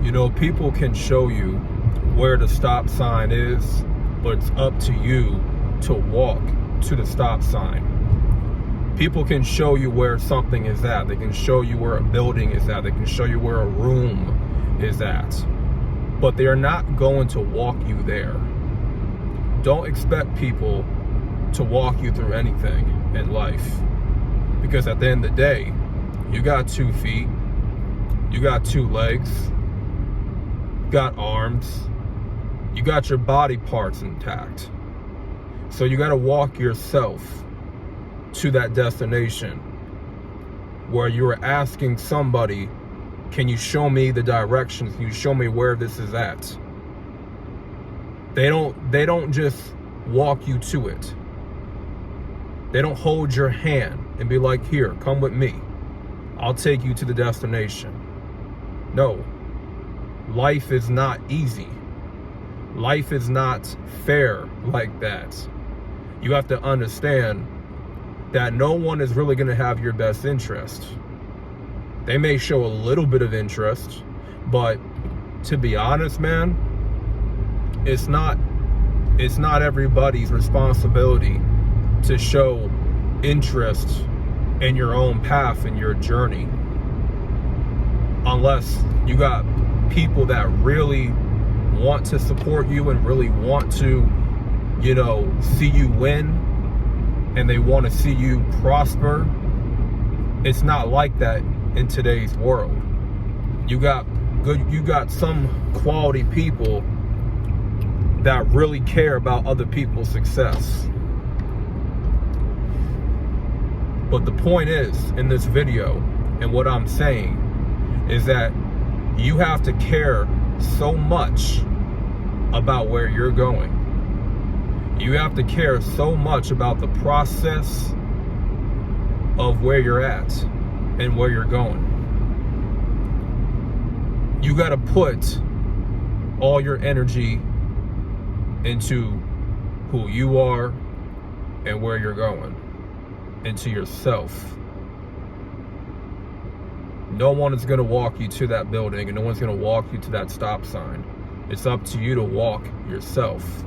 You know, people can show you where the stop sign is, but it's up to you to walk to the stop sign. People can show you where something is at. They can show you where a building is at. They can show you where a room is at. But they are not going to walk you there. Don't expect people to walk you through anything in life. Because at the end of the day, you got 2 feet, you got 2 legs, you got arms, you got your body parts intact. So you got to walk yourself to that destination where you are asking somebody, can you show me the directions? Can you show me where this is at? They don't just walk you to it. They don't hold your hand and be like, here, come with me. I'll take you to the destination. No, life is not easy. Life is not fair like that. You have to understand that no one is really going to have your best interest. They may show a little bit of interest, but to be honest, man, it's not everybody's responsibility to show interest in your own path and your journey. Unless you got people that really want to support you and really want to, you know, see you win, and they want to see you prosper. It's not like that in today's world. You got some quality people that really care about other people's success. But the point is, in this video, and what I'm saying, is that you have to care so much about where you're going. You have to care so much about the process of where you're at and where you're going. You got to put all your energy into who you are and where you're going, into yourself. No one is going to walk you to that building, and no one's going to walk you to that stop sign. It's up to you to walk yourself.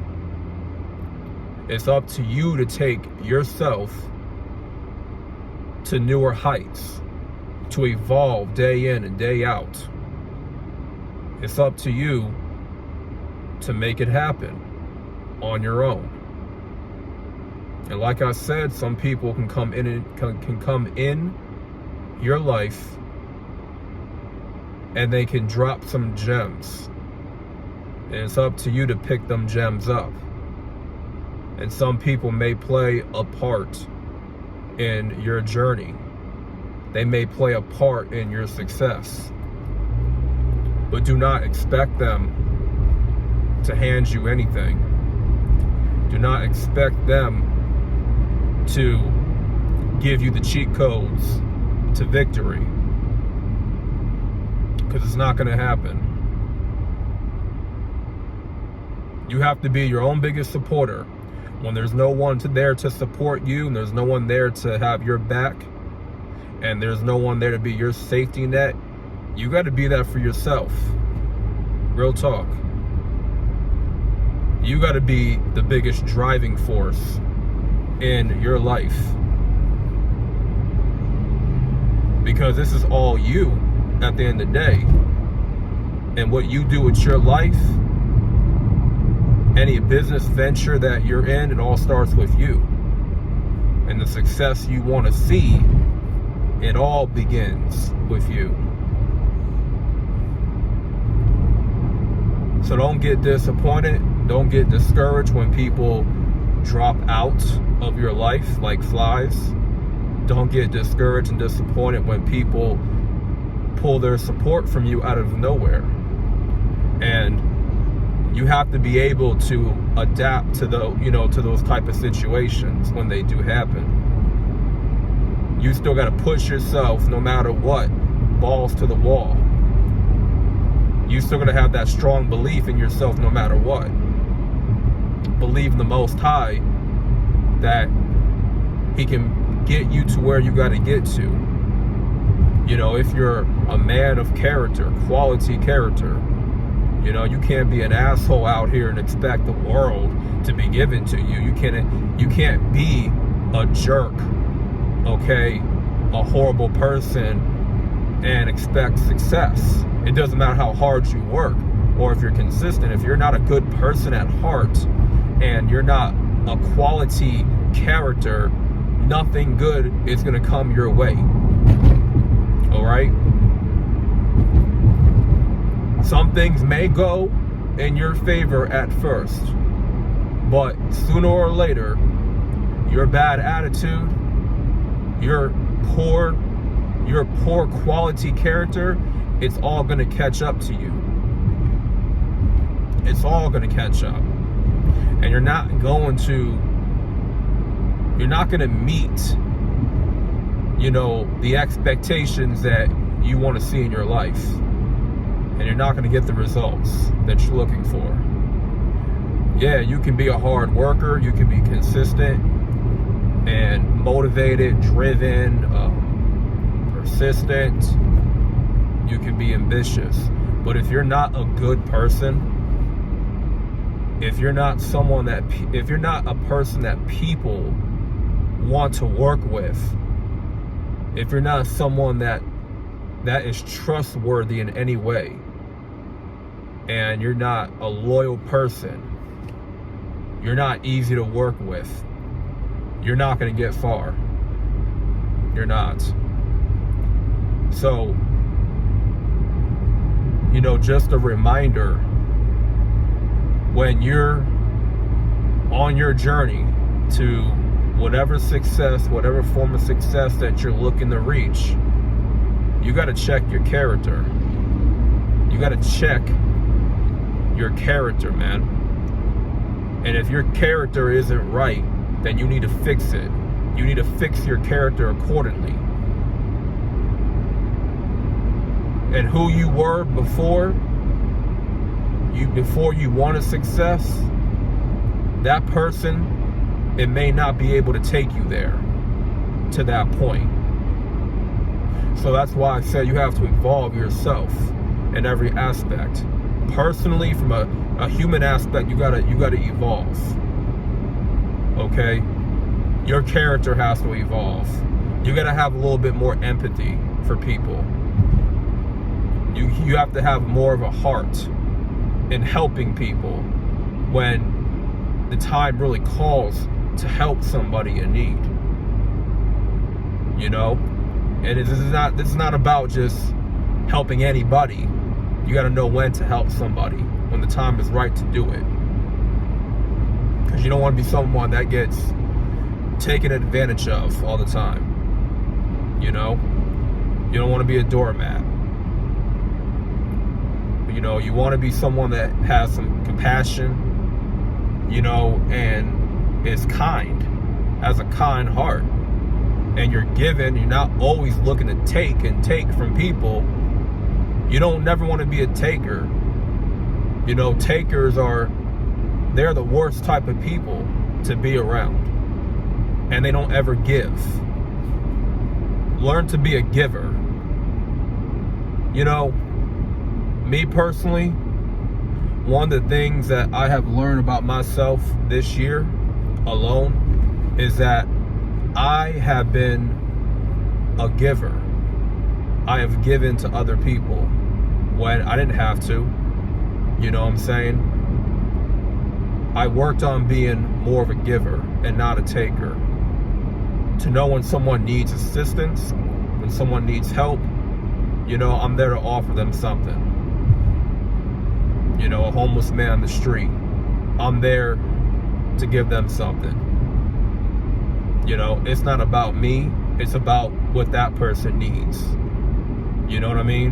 It's up to you to take yourself to newer heights, to evolve day in and day out. It's up to you to make it happen on your own. And like I said, some people can come in your life, and they can drop some gems. And it's up to you to pick them gems up. And some people may play a part in your journey. They may play a part in your success. But do not expect them to hand you anything. Do not expect them to give you the cheat codes to victory. Because it's not going to happen. You have to be your own biggest supporter. When there's no one there to support you, and there's no one there to have your back, and there's no one there to be your safety net, you got to be that for yourself. Real talk. You got to be the biggest driving force in your life. Because this is all you at the end of the day. And what you do with your life, any business venture that you're in, it all starts with you. And the success you want to see, it all begins with you. So don't get disappointed. Don't get discouraged when people drop out of your life like flies. Don't get discouraged and disappointed when people pull their support from you out of nowhere. And you have to be able to adapt to to those type of situations when they do happen. You still got to push yourself no matter what, balls to the wall. You still got to have that strong belief in yourself no matter what. Believe in the Most High that He can get you to where you got to get to. You know, if you're a man of character, quality character, you know, you can't be an asshole out here and expect the world to be given to you. You can't be a jerk, okay, a horrible person, and expect success. It doesn't matter how hard you work or if you're consistent. If you're not a good person at heart and you're not a quality character, nothing good is going to come your way. All right? Some things may go in your favor at first, but sooner or later, your bad attitude, your poor quality character, it's all going to catch up to you. It's all going to catch up. And you're not going to meet, you know, the expectations that you want to see in your life. And you're not going to get the results that you're looking for. Yeah, you can be a hard worker, you can be consistent and motivated, driven, persistent. You can be ambitious. But if you're not a good person, if you're not a person that people want to work with, if you're not someone that is trustworthy in any way, and you're not a loyal person, you're not easy to work with, you're not going to get far. You're not. So, you know, just a reminder, when you're on your journey to whatever success, whatever form of success that you're looking to reach, you got to check your character. You got to check your character, man. And if your character isn't right, then you need to fix it. You need to fix your character accordingly. And who you were before you wanted success, that person, it may not be able to take you there to that point. So that's why I said you have to evolve yourself in every aspect. Personally, from a human aspect, you gotta evolve. Okay? Your character has to evolve. You gotta have a little bit more empathy for people. You have to have more of a heart in helping people when the time really calls to help somebody in need. You know? And this is not about just helping anybody. You got to know when to help somebody, when the time is right to do it. Because you don't want to be someone that gets taken advantage of all the time. You know? You don't want to be a doormat. You know, you want to be someone that has some compassion, you know, and is kind, has a kind heart. And you're giving, you're not always looking to take from people. You don't never want to be a taker. You know, takers they're the worst type of people to be around. And they don't ever give. Learn to be a giver. You know, me personally, one of the things that I have learned about myself this year alone is that I have been a giver. I have given to other people when I didn't have to. You know what I'm saying? I worked on being more of a giver and not a taker. To know when someone needs assistance, when someone needs help, you know, I'm there to offer them something. You know, a homeless man on the street, I'm there to give them something. You know, it's not about me, it's about what that person needs. You know what I mean?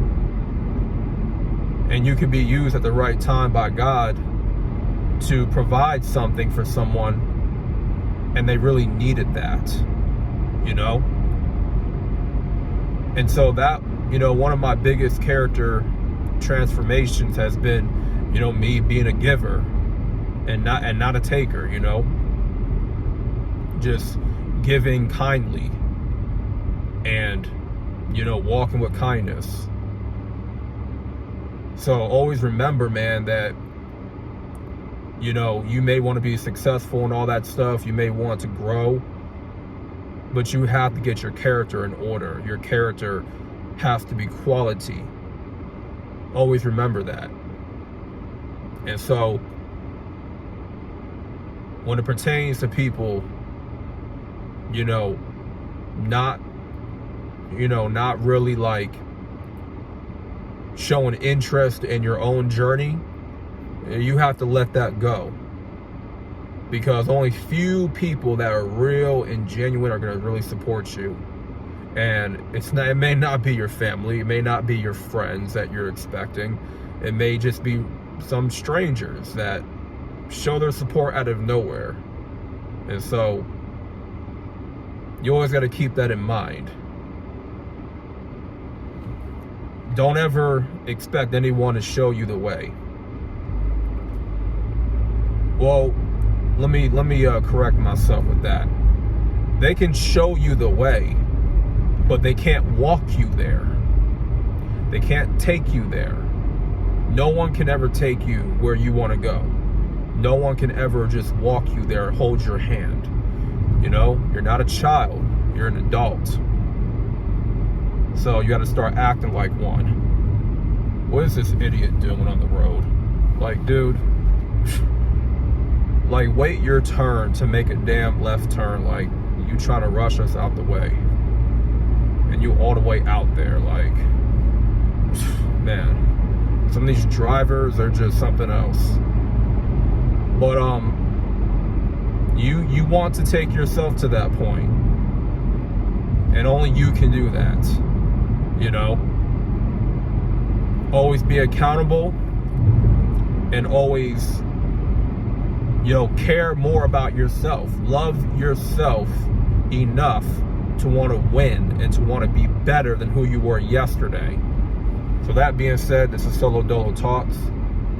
And you can be used at the right time by God to provide something for someone, and they really needed that, you know? And so that, you know, one of my biggest character transformations has been, you know, me being a giver and not a taker, you know? Just giving kindly and walking with kindness. So always remember, man, that, you may want to be successful and all that stuff. You may want to grow, but you have to get your character in order. Your character has to be quality. Always remember that. And so when it pertains to people, not really like showing interest in your own journey, you have to let that go, because only few people that are real and genuine are going to really support you. And it may not be your family, it may not be your friends that you're expecting, it may just be some strangers that show their support out of nowhere. And so you always got to keep that in mind. Don't ever expect anyone to show you the way. Well, let me correct myself with that. They can show you the way, but they can't walk you there. They can't take you there. No one can ever take you where you want to go. No one can ever just walk you there, hold your hand. You're not a child, you're an adult. So you got to start acting like one. What is this idiot doing on the road? Like, dude, like, wait your turn to make a damn left turn. Like, you trying to rush us out the way, and you all the way out there. Like, man, some of these drivers are just something else. But you want to take yourself to that point, and only you can do that. Always be accountable, and always care more about yourself. Love yourself enough to want to win and to want to be better than who you were yesterday. So that being said, this is Solo Dolo Talks.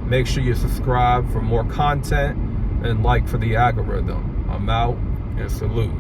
Make sure you subscribe for more content and like for the algorithm. I'm out, and salute.